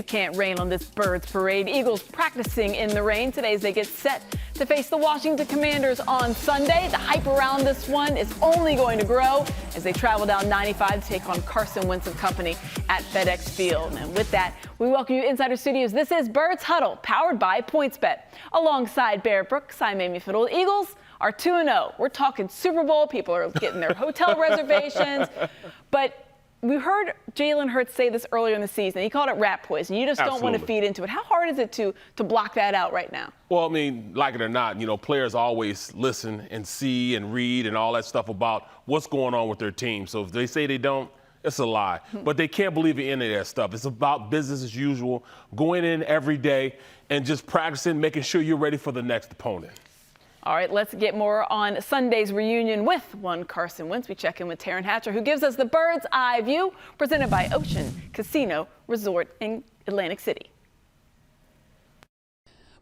You can't rain on this Birds parade. Eagles practicing in the rain today as they get set to face the Washington Commanders on Sunday. The hype around this one is only going to grow as they travel down 95 to take on Carson Wentz and company at FedEx Field. And with that, we welcome you inside our studios. This is Birds Huddle, powered by PointsBet. Alongside Barrett Brooks, I'm Amy Fadool. Eagles are 2-0. We're talking Super Bowl. People are getting their hotel reservations. But we heard Jalen Hurts say this earlier in the season. He called it rat poison. You just don't want to feed into it. How hard is it to block that out right now? Well, I mean, like it or not, players always listen and see and read and all that stuff about what's going on with their team. So if they say they don't, it's a lie. But they can't believe in any of that stuff. It's about business as usual, going in every day and just practicing, making sure you're ready for the next opponent. All right, let's get more on Sunday's reunion with one Carson Wentz. We check in with Taryn Hatcher, who gives us the bird's eye view, presented by Ocean Casino Resort in Atlantic City.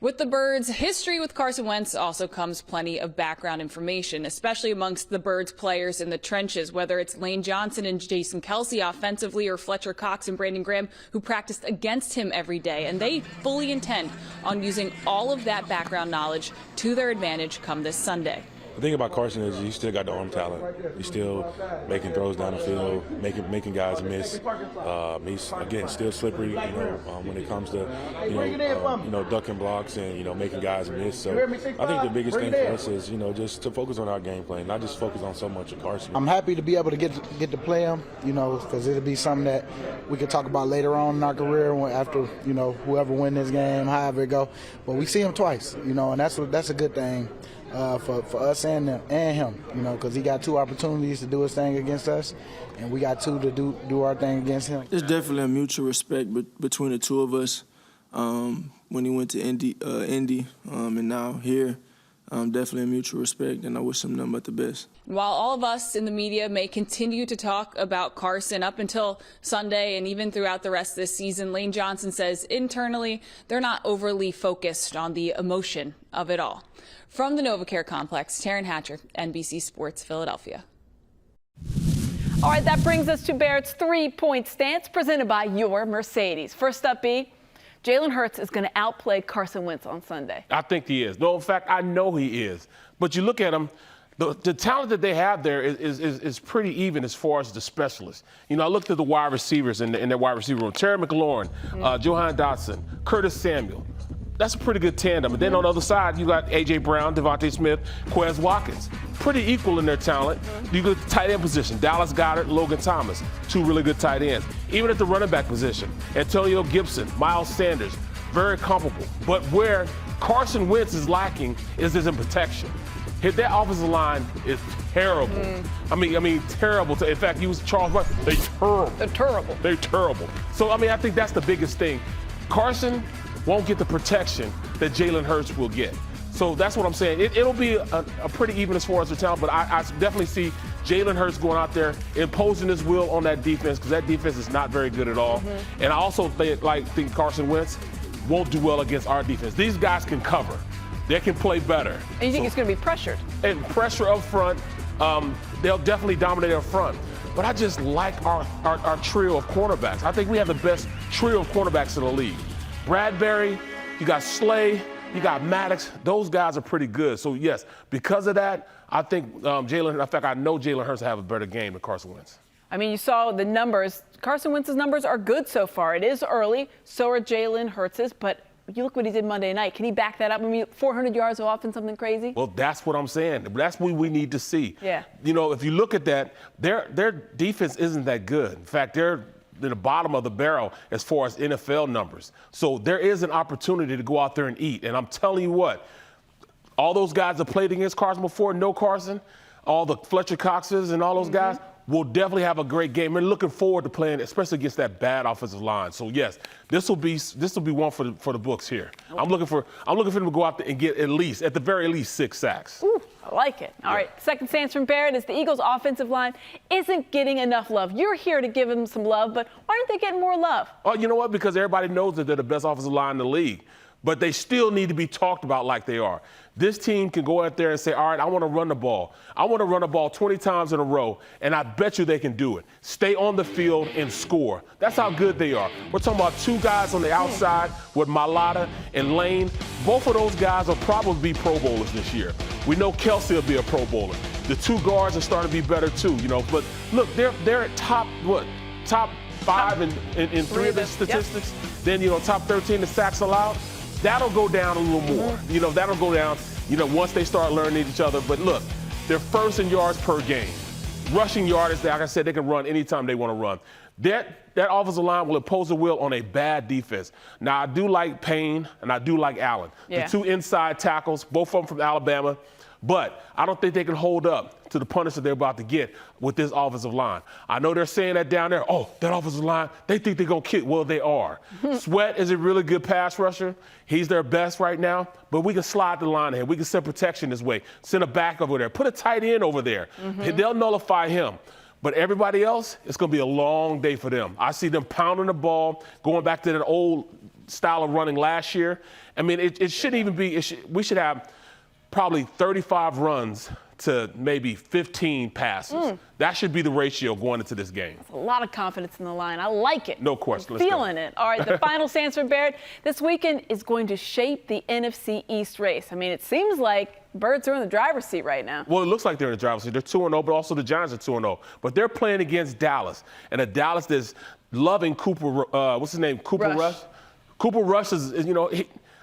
With the Birds' history with Carson Wentz also comes plenty of background information, especially amongst the Birds players in the trenches, whether it's Lane Johnson and Jason Kelce offensively or Fletcher Cox and Brandon Graham, who practiced against him every day. And they fully intend on using all of that background knowledge to their advantage come this Sunday. The thing about Carson is he still got the arm talent. He's still making throws down the field, making guys miss. He's again still slippery, when it comes to ducking blocks and making guys miss. So I think the biggest thing for us is just to focus on our game plan, not just focus on so much of Carson. I'm happy to be able to get to play him, because it'll be something that we could talk about later on in our career after whoever win this game, however it go. But we see him twice, and that's a good thing. For us and him, because he got two opportunities to do his thing against us, and we got two to do our thing against him. There's definitely a mutual respect between the two of us. When he went to Indy, and now here, definitely a mutual respect, and I wish him nothing but the best. While all of us in the media may continue to talk about Carson up until Sunday and even throughout the rest of this season, Lane Johnson says internally they're not overly focused on the emotion of it all. From the NovaCare Complex, Taryn Hatcher, NBC Sports, Philadelphia. All right, that brings us to Barrett's three-point stance presented by your Mercedes. First up, B, Jalen Hurts is going to outplay Carson Wentz on Sunday. I think he is. No, in fact, I know he is. But you look at him, the talent that they have there is pretty even as far as the specialists. I looked at the wide receivers in their wide receiver room. Terry McLaurin, Johan Dotson, Curtis Samuel. That's a pretty good tandem. And then on the other side, you got A.J. Brown, Devontae Smith, Quez Watkins. Pretty equal in their talent. You get the tight end position, Dallas Goedert, Logan Thomas, two really good tight ends. Even at the running back position, Antonio Gibson, Miles Sanders, very comparable. But where Carson Wentz is lacking is in protection. That offensive line is terrible. I mean, terrible. In fact, use Charles Rudd. They're terrible. They're terrible. They're terrible. So, I think that's the biggest thing. Carson won't get the protection that Jalen Hurts will get. So that's what I'm saying. It'll be a pretty even as far as the talent, but I definitely see Jalen Hurts going out there imposing his will on that defense, because that defense is not very good at all. And I also think Carson Wentz won't do well against our defense. These guys can cover. They can play better. And you think it's going to be pressured? And pressure up front. They'll definitely dominate up front. But I just like our trio of cornerbacks. I think we have the best trio of cornerbacks in the league. Bradbury, you got Slay, you got Maddox. Those guys are pretty good. So, yes, because of that, I think in fact, I know Jalen Hurts will have a better game than Carson Wentz. You saw the numbers. Carson Wentz's numbers are good so far. It is early. So are Jalen Hurts's. But you look what he did Monday night. Can he back that up? 400 yards of offense, something crazy? Well, that's what I'm saying. That's what we need to see. Yeah. If you look at that, their defense isn't that good. In fact, they're in the bottom of the barrel as far as NFL numbers. So there is an opportunity to go out there and eat. And I'm telling you what, all those guys that played against Carson before, no Carson, all the Fletcher Coxes and all those guys will definitely have a great game. And looking forward to playing, especially against that bad offensive line. So yes, this will be one for the books here. I'm looking for them to go out there and get at the very least 6 sacks. Ooh, I like it. All right, second stance from Barrett is the Eagles' offensive line isn't getting enough love. You're here to give them some love, but why aren't they getting more love? Oh, you know what? Because everybody knows that they're the best offensive line in the league. but they still need to be talked about like they are. This team can go out there and say, all right, I want to run the ball. I want to run the ball 20 times in a row, and I bet you they can do it. Stay on the field and score. That's how good they are. We're talking about two guys on the outside with Mailata and Lane. Both of those guys will probably be Pro Bowlers this year. We know Kelsey will be a Pro Bowler. The two guards are starting to be better too, But look, they're at top 5 in three of the statistics. Yep. Then, top 13 in sacks allowed. That'll go down a little more. That'll go down, once they start learning each other. But look, they're first in yards per game. Rushing yardage, like I said, they can run anytime they want to run. That offensive line will impose a will on a bad defense. Now, I do like Payne and I do like Allen. Yeah. The two inside tackles, both of them from Alabama. But I don't think they can hold up to the punishment they're about to get with this offensive line. I know they're saying that down there, that offensive line, they think they're going to kick. Well, they are. Sweat is a really good pass rusher. He's their best right now. But we can slide the line ahead. We can send protection this way. Send a back over there. Put a tight end over there. They'll nullify him. But everybody else, it's going to be a long day for them. I see them pounding the ball, going back to that old style of running last year. I mean, it shouldn't even be we should have probably 35 runs to maybe 15 passes. That should be the ratio going into this game. That's a lot of confidence in the line. I like it. No question. I'm feeling it. All right, the final stands for Barrett. This weekend is going to shape the NFC East race. I mean, it seems like Birds are in the driver's seat right now. Well, it looks like they're in the driver's seat. They're 2-0, but also the Giants are 2-0. But they're playing against Dallas. And a Dallas that's loving Cooper, what's his name? Cooper Rush. Cooper Rush is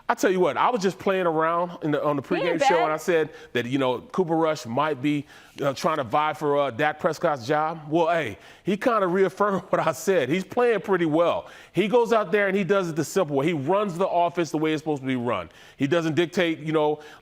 I tell you what, I was just playing around on the pregame show, and I said that, Cooper Rush might be trying to vie for Dak Prescott's job. Well, hey, he kind of reaffirmed what I said. He's playing pretty well. He goes out there and he does it the simple way. He runs the offense the way it's supposed to be run. He doesn't dictate,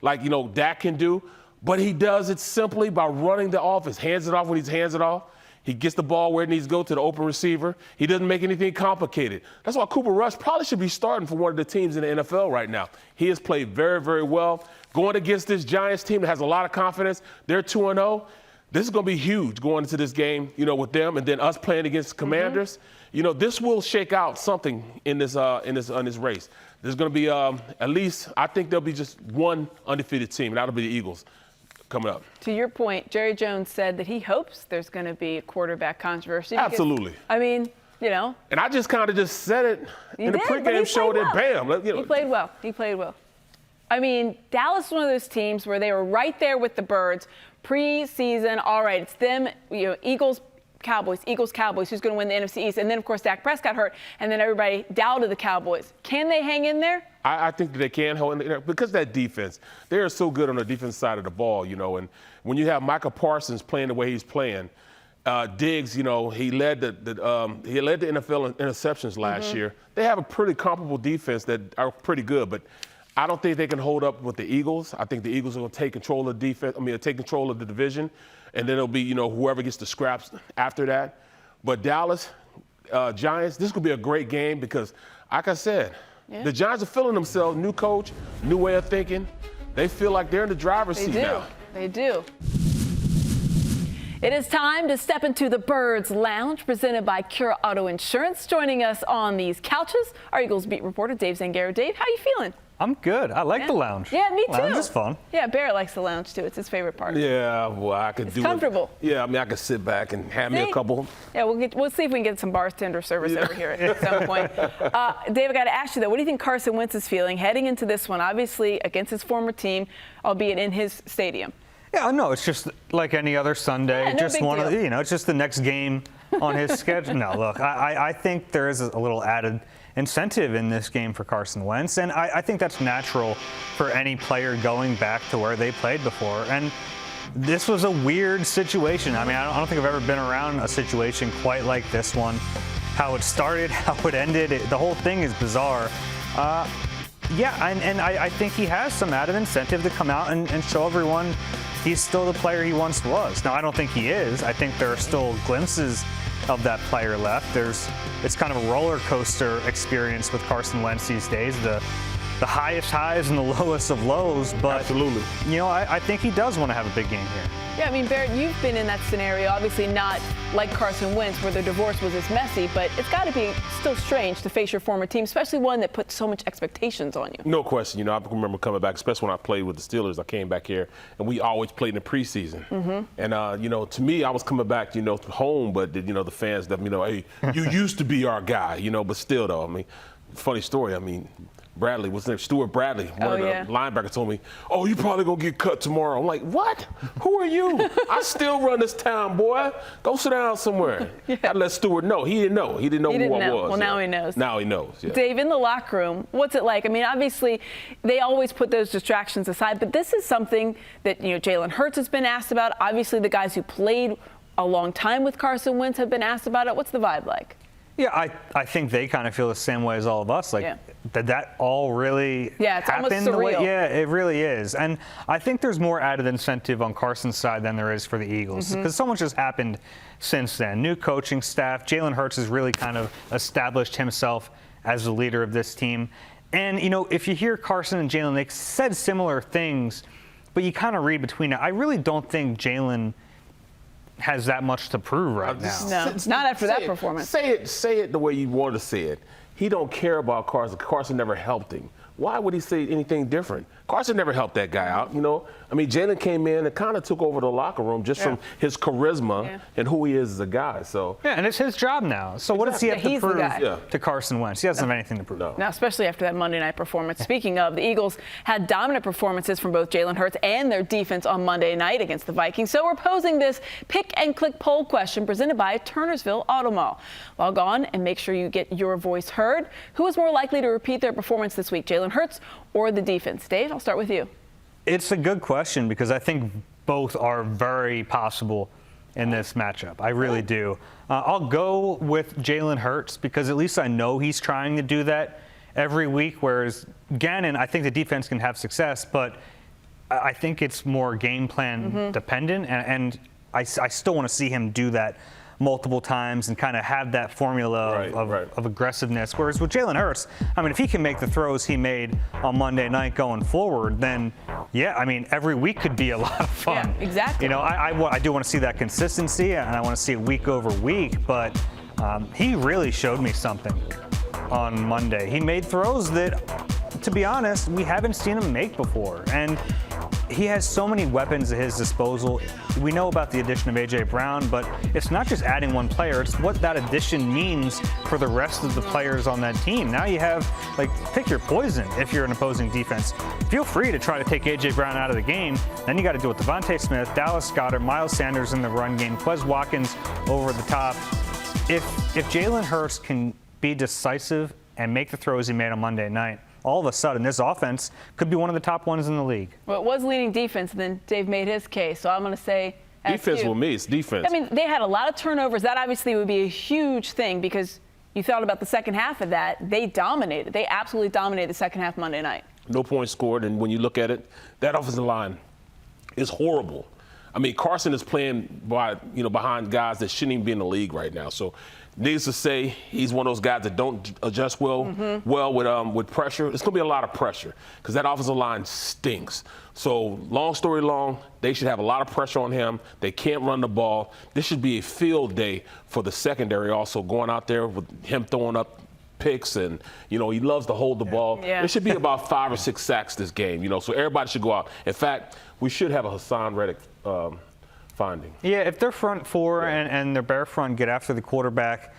like Dak can do, but he does it simply by running the offense. Hands it off when he hands it off. He gets the ball where it needs to go to the open receiver. He doesn't make anything complicated. That's why Cooper Rush probably should be starting for one of the teams in the NFL right now. He has played very, very well. Going against this Giants team that has a lot of confidence, they're 2-0. This is going to be huge going into this game, with them, and then us playing against the Commanders. This will shake out something in this race. There's going to be at least, I think there'll be just one undefeated team, and that'll be the Eagles. Coming up. To your point, Jerry Jones said that he hopes there's going to be a quarterback controversy. Absolutely. I mean, And I just kind of just said it in the pregame show that, bam. He played well. He played well. I mean, Dallas is one of those teams where they were right there with the Birds preseason. All right, it's them, Eagles, Cowboys, who's going to win the NFC East? And then, of course, Dak Prescott hurt, and then everybody doubted the Cowboys. Can they hang in there? I think that they can hold in there because that defense, they are so good on the defense side of the ball, and when you have Micah Parsons playing the way he's playing, Diggs, he led the NFL in interceptions last year. They have a pretty comparable defense that are pretty good, but I don't think they can hold up with the Eagles. I think the Eagles are going to take control of the defense. Take control of the division, and then it'll be, whoever gets the scraps after that. But Dallas, Giants, this could be a great game because, like I said, the Giants are feeling themselves. New coach, new way of thinking. They feel like they're in the driver's seat now. They do. It is time to step into the Birds Lounge, presented by Cura Auto Insurance. Joining us on these couches, our Eagles beat reporter Dave Zangaro. Dave, how are you feeling? I'm good. I like the lounge. Yeah, me too. Lounge is fun. Yeah, Barrett likes the lounge too. It's his favorite part. Yeah, well, I could do it. It's comfortable. Yeah, I could sit back and have me a couple. Yeah, we'll see if we can get some bartender service over here at some point. Dave, I got to ask you though, what do you think Carson Wentz is feeling heading into this one? Obviously against his former team, albeit in his stadium. Yeah, no, it's just like any other Sunday. Yeah, just one of it's just the next game on his schedule. No, look, I think there is a little added incentive in this game for Carson Wentz, and I think that's natural for any player going back to where they played before. And this was a weird situation. I mean, I don't think I've ever been around a situation quite like this one. How it started, how it ended, the whole thing is bizarre. Yeah, and I think he has some added incentive to come out and show everyone he's still the player he once was. Now, I don't think he is. I think there are still glimpses of that player left. It's kind of a roller coaster experience with Carson Wentz these days. The the highest highs and the lowest of lows. But, Absolutely. you know, I think he does want to have a big game here. Yeah, I mean, Barrett, you've been in that scenario, obviously not like Carson Wentz where the divorce was as messy, but it's got to be still strange to face your former team, especially one that put so much expectations on you. No question. You know, I remember coming back, especially when I played with the Steelers. I came back here, and we always played in the preseason. And, you know, to me, I was coming back, you know, home, but, you know, the fans, you know, hey, you used to be our guy, you know, but still, though, I mean, funny story. I mean, Bradley, what's his name? Stuart Bradley, one of the linebackers, told me, "Oh, you probably gonna get cut tomorrow." I'm like, "What? Who are you? I still run this town, boy. Go sit down somewhere." I let Stuart know. He didn't know. He didn't know who I was. Well, now he knows. Now he knows. Yeah. Dave, in the locker room, what's it like? I mean, obviously, they always put those distractions aside, but this is something that, you know, Jalen Hurts has been asked about. Obviously, the guys who played a long time with Carson Wentz have been asked about it. What's the vibe like? Yeah, I think they kind of feel the same way as all of us. Like, did that all really it's happen? almost surreal. Yeah, it really is. And I think there's more added incentive on Carson's side than there is for the Eagles, because so much has happened since then. New coaching staff. Jalen Hurts has really kind of established himself as the leader of this team. And, you know, if you hear Carson and Jalen, they said similar things, but you kind of read between it. I really don't think Jalen has that much to prove right now. No, not after that performance. Say it the way you want to say it. He don't care about Carson. Carson never helped him. Why would he say anything different? Carson never helped that guy out, you know. I mean, Jalen came in and kind of took over the locker room just from his charisma and who he is as a guy. So and it's his job now. So what does he have to prove to Carson Wentz? He doesn't have anything to prove. No. Now, especially after that Monday night performance. Speaking of, the Eagles had dominant performances from both Jalen Hurts and their defense on Monday night against the Vikings. So we're posing this pick-and-click poll question presented by Turnersville Auto Mall. Log on and make sure you get your voice heard. Who is more likely to repeat their performance this week, Jalen Hurts or the defense? Dave, I'll start with you. It's a good question because I think both are very possible in this matchup. I really do. I'll go with Jalen Hurts because at least I know he's trying to do that every week, whereas Gannon, I think the defense can have success, but I think it's more game plan dependent, and I still want to see him do that multiple times and kind of have that formula of aggressiveness. Whereas with Jalen Hurts, I mean, if he can make the throws he made on Monday night going forward, then yeah, I mean, every week could be a lot of fun. Yeah, exactly. You know, I do want to see that consistency, and I want to see it week over week, but he really showed me something on Monday. He made throws that, to be honest, we haven't seen him make before. And he has so many weapons at his disposal. We know about the addition of A.J. Brown, but it's not just adding one player. It's what that addition means for the rest of the players on that team. Now you have, like, pick your poison if you're an opposing defense. Feel free to try to take A.J. Brown out of the game. Then you got to do it with Devontae Smith, Dallas Goedert, Miles Sanders in the run game, Quez Watkins over the top. If Jalen Hurts can be decisive and make the throws he made on Monday night, all of a sudden, this offense could be one of the top ones in the league. Well, it was leading defense, and then Dave made his case. So I'm going to say defense with me. It's defense. I mean, they had a lot of turnovers. That obviously would be a huge thing because you thought about the second half of that. They dominated. They absolutely dominated the second half Monday night. No points scored, and when you look at it, that offensive line is horrible. I mean, Carson is playing behind guys that shouldn't even be in the league right now. So, needless to say, he's one of those guys that don't adjust well with pressure. It's going to be a lot of pressure because that offensive line stinks. So, long story long, they should have a lot of pressure on him. They can't run the ball. This should be a field day for the secondary also, going out there with him throwing up picks, and he loves to hold the ball. There should be about 5 or 6 sacks this game, so everybody should go out. In fact, we should have a Hassan Reddick finding. Yeah, if their front four and their bare front get after the quarterback,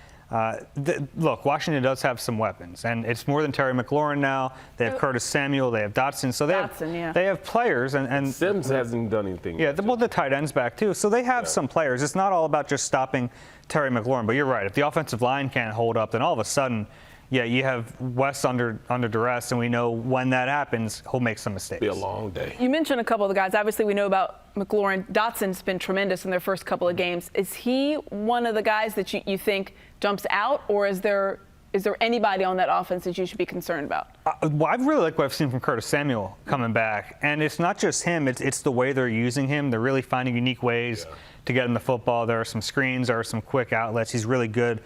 look, Washington does have some weapons, and it's more than Terry McLaurin now. They have Curtis Samuel, they have Dotson, so they have players, and Sims hasn't done anything. Yeah, the tight end's back too, so they have some players. It's not all about just stopping Terry McLaurin, but you're right. If the offensive line can't hold up, then all of a sudden, you have Wes under duress, and we know when that happens, he'll make some mistakes. It'll be a long day. You mentioned a couple of the guys. Obviously, we know about McLaurin. Dotson's been tremendous in their first couple of games. Is he one of the guys that you think jumps out, or is there Is there anybody on that offense that you should be concerned about? Well, I really like what I've seen from Curtis Samuel coming back. And it's not just him, it's the way they're using him. They're really finding unique ways to get him the football. There are some screens, there are some quick outlets. He's really good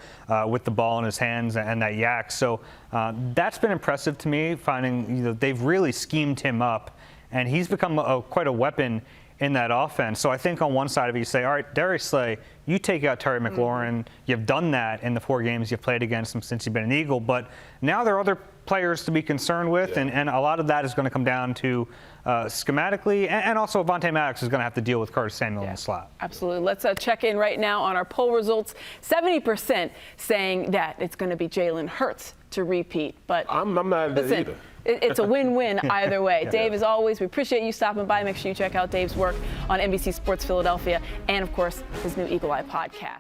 with the ball in his hands and that yak. So that's been impressive to me, finding they've really schemed him up. And he's become quite a weapon in that offense. So I think on one side of it, you say, all right, Darius Slay, you take out Terry McLaurin. You've done that in the 4 games you've played against him since you've been an Eagle. But now there are other players to be concerned with, and a lot of that is going to come down to schematically, and also Avonte Maddox is going to have to deal with Curtis Samuel in the slot. Absolutely. Let's check in right now on our poll results. 70% saying that it's going to be Jalen Hurts to repeat. But I'm not at that either. It's a win-win either way. Dave, as always, we appreciate you stopping by. Make sure you check out Dave's work on NBC Sports Philadelphia and, of course, his new Eagle Eye podcast.